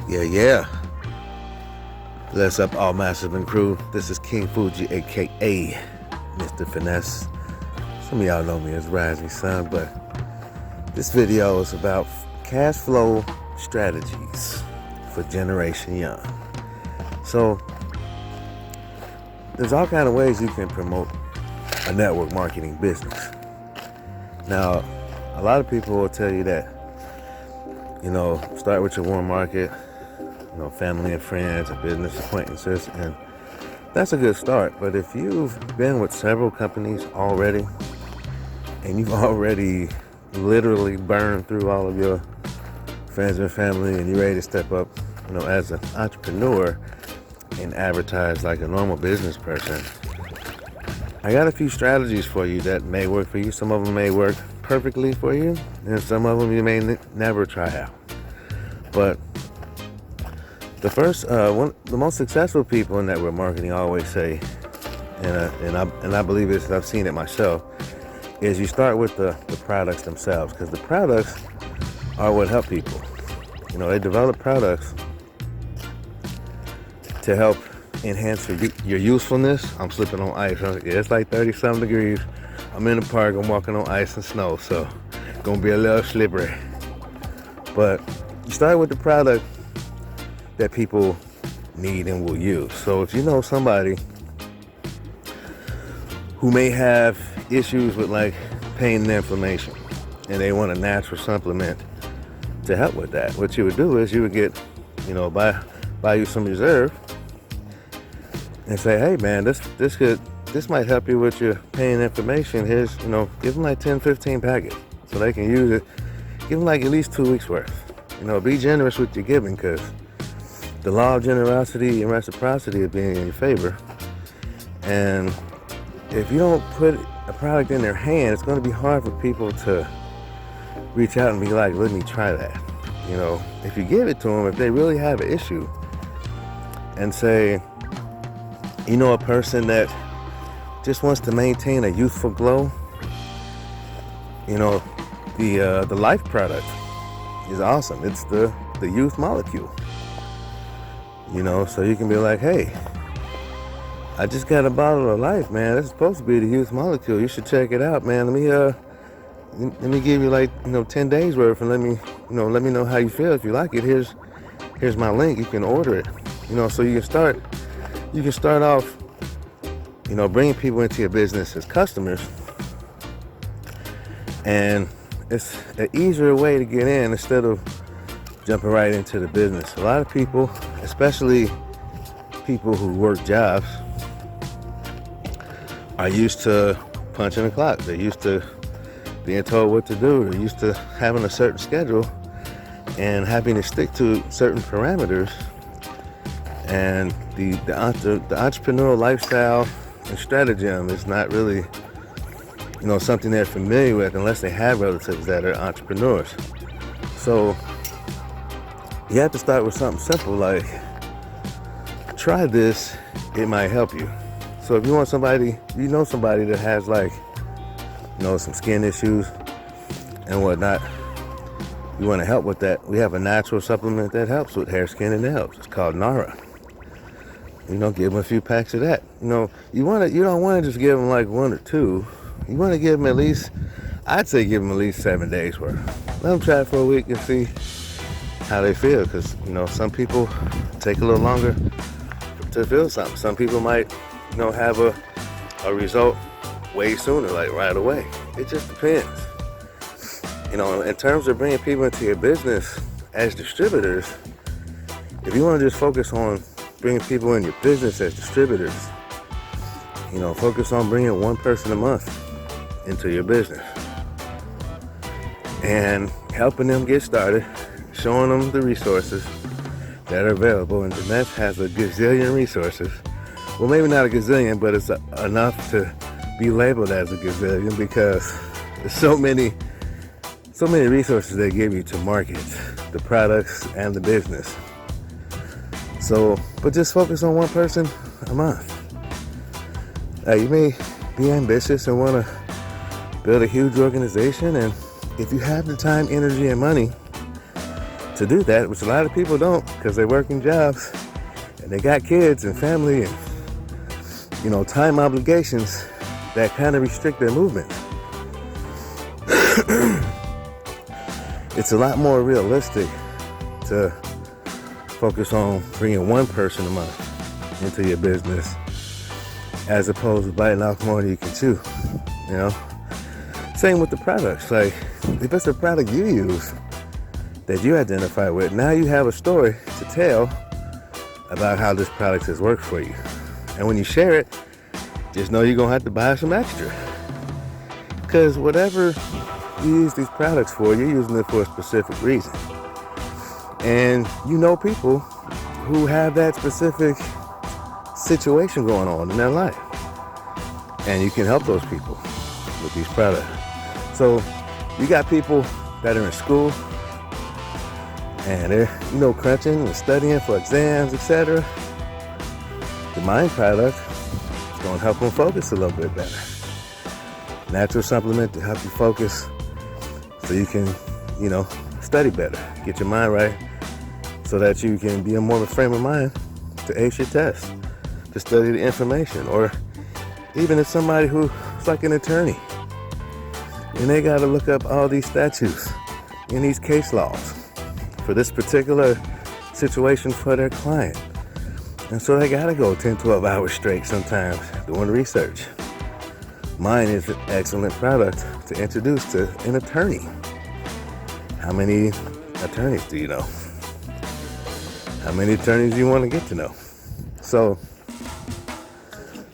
Yeah. Bless up all Massive and crew. This is King Fuji, aka Mr. Finesse. Some of y'all know me as Rising Sun, but this video is about cash flow strategies for Generation Young. So there's all kind of ways you can promote a network marketing business. Now, a lot of people will tell you that, start with your warm market, family and friends and business acquaintances, and that's a good start. But if you've been with several companies already and you've already literally burned through all of your friends and family and you're ready to step up, as an entrepreneur and advertise like a normal business person, I got a few strategies for you that may work for you. Some of them may work perfectly for you, and some of them you may never try out. But the first, the most successful people in network marketing always say, and I believe this, I've seen it myself, is you start with the products themselves, because the products are what help people. They develop products to help enhance your usefulness. I'm slipping on ice. It's like 30-something degrees. I'm in the park. I'm walking on ice and snow, so it's gonna be a little slippery. But you start with the product that people need and will use. So if you know somebody who may have issues with like pain and inflammation, and they want a natural supplement to help with that, what you would do is you would get, buy you some reserve and say, hey man, this might help you with your pain and inflammation. Here's, give them like 10, 15 packets so they can use it. Give them like at least 2 weeks worth. Be generous with your giving, because the law of generosity and reciprocity is being in your favor. And if you don't put a product in their hand, it's going to be hard for people to reach out and be like, let me try that. If you give it to them, if they really have an issue, and say, a person that just wants to maintain a youthful glow, the Life product is awesome. It's the youth molecule. So you can be like, hey, I just got a bottle of Life, man. That's supposed to be the youth molecule. You should check it out, man. Let me give you like 10 days worth, and let me know how you feel. If you like it, here's my link. You can order it. So you can start off, bringing people into your business as customers, and it's an easier way to get in instead of jumping right into the business. A lot of people, especially people who work jobs, are used to punching the clock. They're used to being told what to do. They're used to having a certain schedule and having to stick to certain parameters. And the entrepreneurial lifestyle and stratagem is not really, something they're familiar with unless they have relatives that are entrepreneurs. So you have to start with something simple like, try this, it might help you. So if you want somebody, somebody that has like, some skin issues and whatnot, you want to help with that, we have a natural supplement that helps with hair, skin, and nails. It's called Nara. Give them a few packs of that. You don't want to just give them like 1 or 2. You want to give them at least, I'd say give them at least 7 days worth. Let them try it for a week and see how they feel, because, some people take a little longer to feel something. Some people might, have a result way sooner, like right away. It just depends. In terms of bringing people into your business as distributors, if you want to just focus on bringing people in your business as distributors, focus on bringing one person a month into your business and helping them get started, showing them the resources that are available. And Jeunesse has a gazillion resources. Well, maybe not a gazillion, but it's enough to be labeled as a gazillion, because there's so many resources they give you to market the products and the business. So, but just focus on one person a month. You may be ambitious and want to build a huge organization, and if you have the time, energy, and money, to do that, which a lot of people don't because they're working jobs and they got kids and family and, time obligations that kind of restrict their movement. It's a lot more realistic to focus on bringing one person a month into your business as opposed to biting off more than you can chew, Same with the products. Like, if it's a product you use that you identify with, now you have a story to tell about how this product has worked for you. And when you share it, just know you're going to have to buy some extra. Because whatever you use these products for, you're using it for a specific reason. And people who have that specific situation going on in their life. And you can help those people with these products. So you got people that are in school and they're, crunching and studying for exams, etc. The mind product is going to help them focus a little bit better. Natural supplement to help you focus so you can, study better, get your mind right so that you can be in more of a frame of mind to ace your test, to study the information. Or even if somebody who's like an attorney and they got to look up all these statutes and these case laws for this particular situation for their client. And so they got to go 10, 12 hours straight sometimes doing research. Mine is an excellent product to introduce to an attorney. How many attorneys do you know? How many attorneys do you want to get to know? So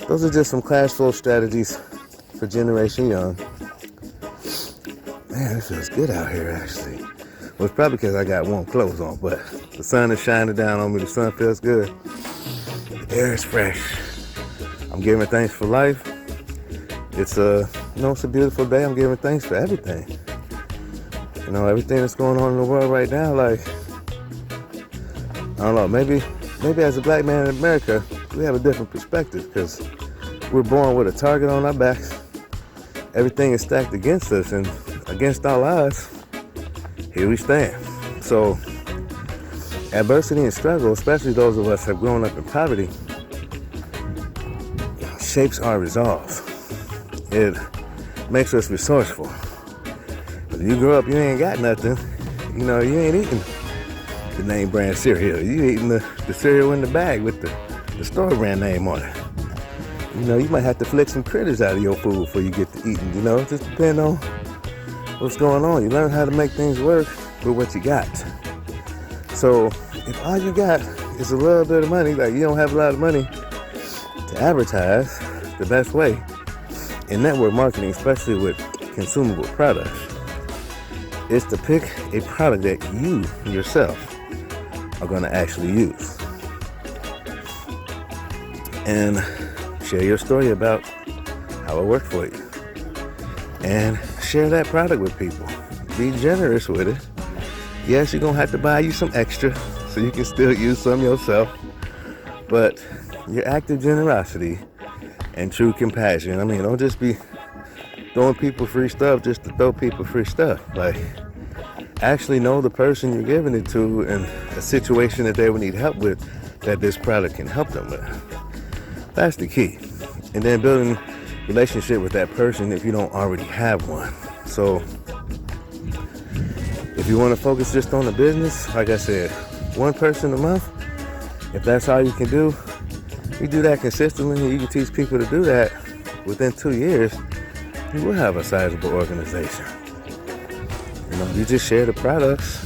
those are just some cash flow strategies for Generation Young. Man, it feels good out here actually. Well, it's probably because I got warm clothes on, but the sun is shining down on me. The sun feels good. The air is fresh. I'm giving thanks for life. It's it's a beautiful day. I'm giving thanks for everything. Everything that's going on in the world right now, like, I don't know, maybe as a black man in America, we have a different perspective because we're born with a target on our backs. Everything is stacked against us, and against our odds, here we stand. So adversity and struggle, especially those of us who have grown up in poverty, shapes our resolve. It makes us resourceful. But if you grow up, you ain't got nothing. You ain't eating the name brand cereal. You eating the cereal in the bag with the store brand name on it. You might have to flick some critters out of your food before you get to eating. It just depends on what's going on. You learn how to make things work with what you got. So if all you got is a little bit of money, like you don't have a lot of money to advertise, the best way in network marketing, especially with consumable products, is to pick a product that you yourself are going to actually use. And share your story about how it worked for you. And share that product with people. Be generous with it. Yes, you're going to have to buy you some extra so you can still use some yourself. But your active generosity and true compassion. Don't just be throwing people free stuff just to throw people free stuff. Like, actually know the person you're giving it to and a situation that they would need help with that this product can help them with. That's the key. And then building a relationship with that person if you don't already have one. So if you want to focus just on the business, like I said, one person a month, if that's all you can do, you do that consistently and you can teach people to do that within 2 years, you will have a sizable organization. You just share the products,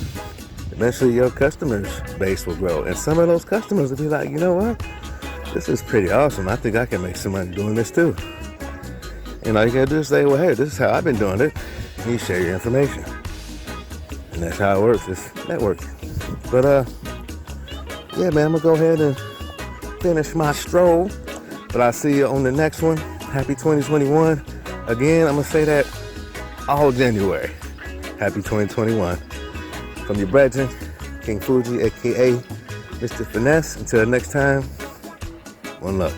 eventually your customers base will grow. And some of those customers will be like, you know what? This is pretty awesome. I think I can make some money doing this too. And all you gotta do is say, well, hey, this is how I've been doing it. And you share your information. And that's how it works. It's networking. But yeah, man, I'm gonna go ahead and finish my stroll. But I'll see you on the next one. Happy 2021. Again, I'm gonna say that all January. Happy 2021. From your brethren, King Fuji, aka Mr. Finesse. Until next time, one love.